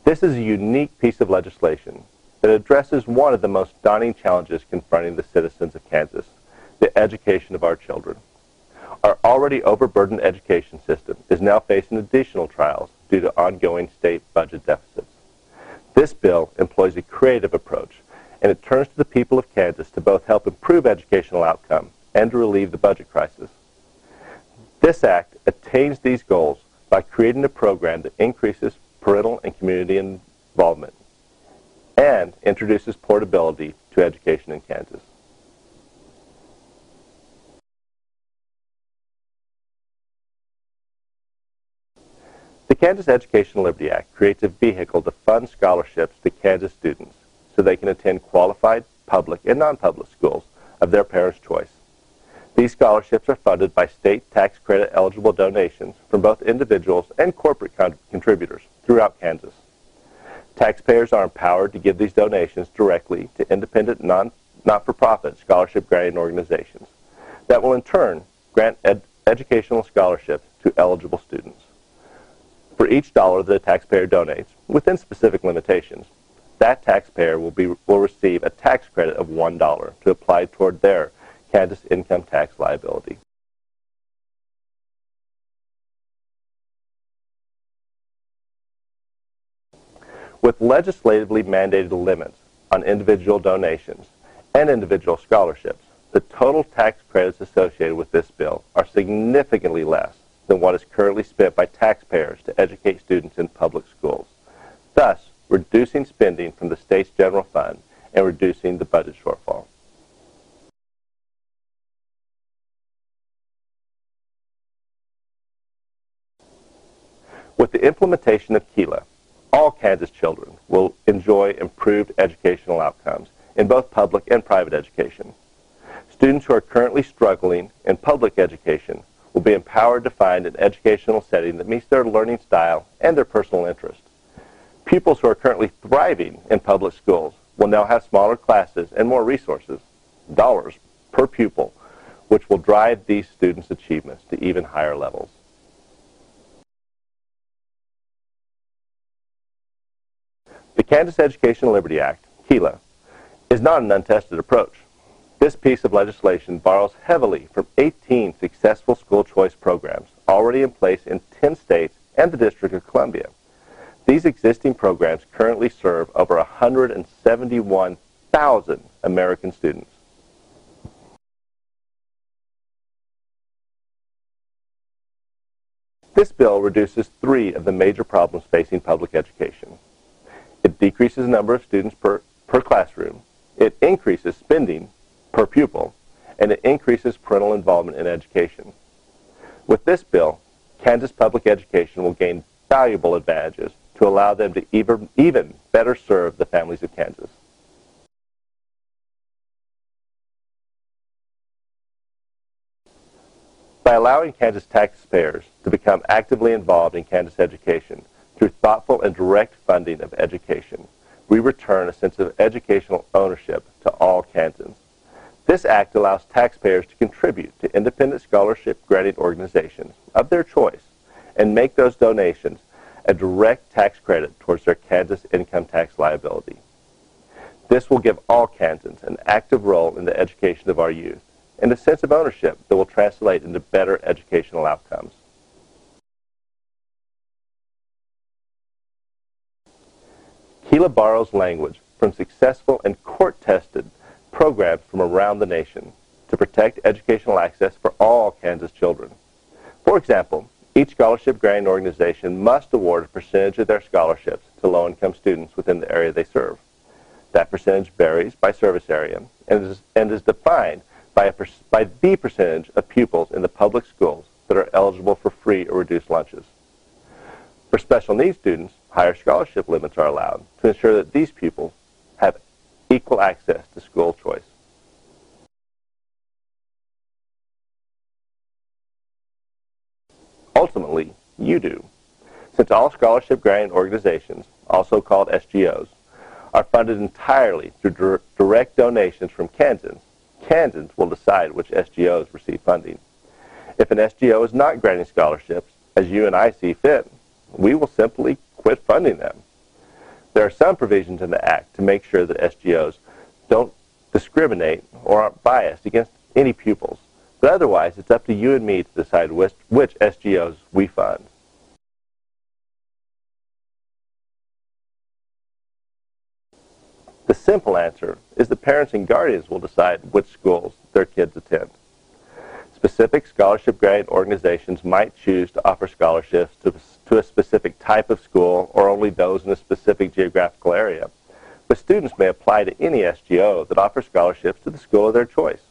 This is a unique piece of legislation that addresses one of the most daunting challenges confronting the citizens of Kansas, the education of our children. Our already overburdened education system is now facing additional trials due to ongoing state budget deficits. This bill employs a creative approach, and it turns to the people of Kansas to both help improve educational outcomes and to relieve the budget crisis. This act attains these goals by creating a program that increases parental and community involvement and introduces portability to education in Kansas. The Kansas Educational Liberty Act creates a vehicle to fund scholarships to Kansas students so they can attend qualified public and non-public schools of their parents' choice. These scholarships are funded by state tax credit eligible donations from both individuals and corporate contributors throughout Kansas. Taxpayers are empowered to give these donations directly to independent not-for-profit scholarship granting organizations that will in turn grant educational scholarships to eligible students. For each dollar that a taxpayer donates, within specific limitations, that taxpayer will receive a tax credit of $1 to apply toward their Kansas income tax liability. With legislatively mandated limits on individual donations and individual scholarships, the total tax credits associated with this bill are significantly less than what is currently spent by taxpayers to educate students in public schools, thus reducing spending from the state's general fund and reducing the budget shortfall. With the implementation of KELA, all Kansas children will enjoy improved educational outcomes in both public and private education. Students who are currently struggling in public education will be empowered to find an educational setting that meets their learning style and their personal interests. Pupils who are currently thriving in public schools will now have smaller classes and more resources, dollars per pupil, which will drive these students' achievements to even higher levels. The Kansas Educational Liberty Act, KELA, is not an untested approach. This piece of legislation borrows heavily from 18 successful school choice programs already in place in 10 states and the District of Columbia. These existing programs currently serve over 171,000 American students. This bill reduces three of the major problems facing public education. It decreases the number of students per classroom, it increases spending per pupil, and it increases parental involvement in education. With this bill, Kansas public education will gain valuable advantages to allow them to even better serve the families of Kansas. By allowing Kansas taxpayers to become actively involved in Kansas education through thoughtful and direct funding of education, we return a sense of educational ownership to all Kansans. This act allows taxpayers to contribute to independent scholarship granting organizations of their choice and make those donations a direct tax credit towards their Kansas income tax liability. This will give all Kansans an active role in the education of our youth and a sense of ownership that will translate into better educational outcomes. KELA borrows language from successful and court-tested programs from around the nation to protect educational access for all Kansas children. For example, each scholarship granting organization must award a percentage of their scholarships to low-income students within the area they serve. That percentage varies by service area and is defined by the percentage of pupils in the public schools that are eligible for free or reduced lunches. For special needs students, higher scholarship limits are allowed to ensure that these pupils have equal access to school choice. Ultimately, you do. Since all scholarship granting organizations, also called SGOs, are funded entirely through direct donations from Kansans, Kansans will decide which SGOs receive funding. If an SGO is not granting scholarships, as you and I see fit, we will simply quit funding them. There are some provisions in the Act to make sure that SGOs don't discriminate or aren't biased against any pupils, but otherwise it's up to you and me to decide which SGOs we fund. The simple answer is that parents and guardians will decide which schools their kids attend. Specific scholarship-granting organizations might choose to offer scholarships to a specific type of school or only those in a specific geographical area, but students may apply to any SGO that offers scholarships to the school of their choice.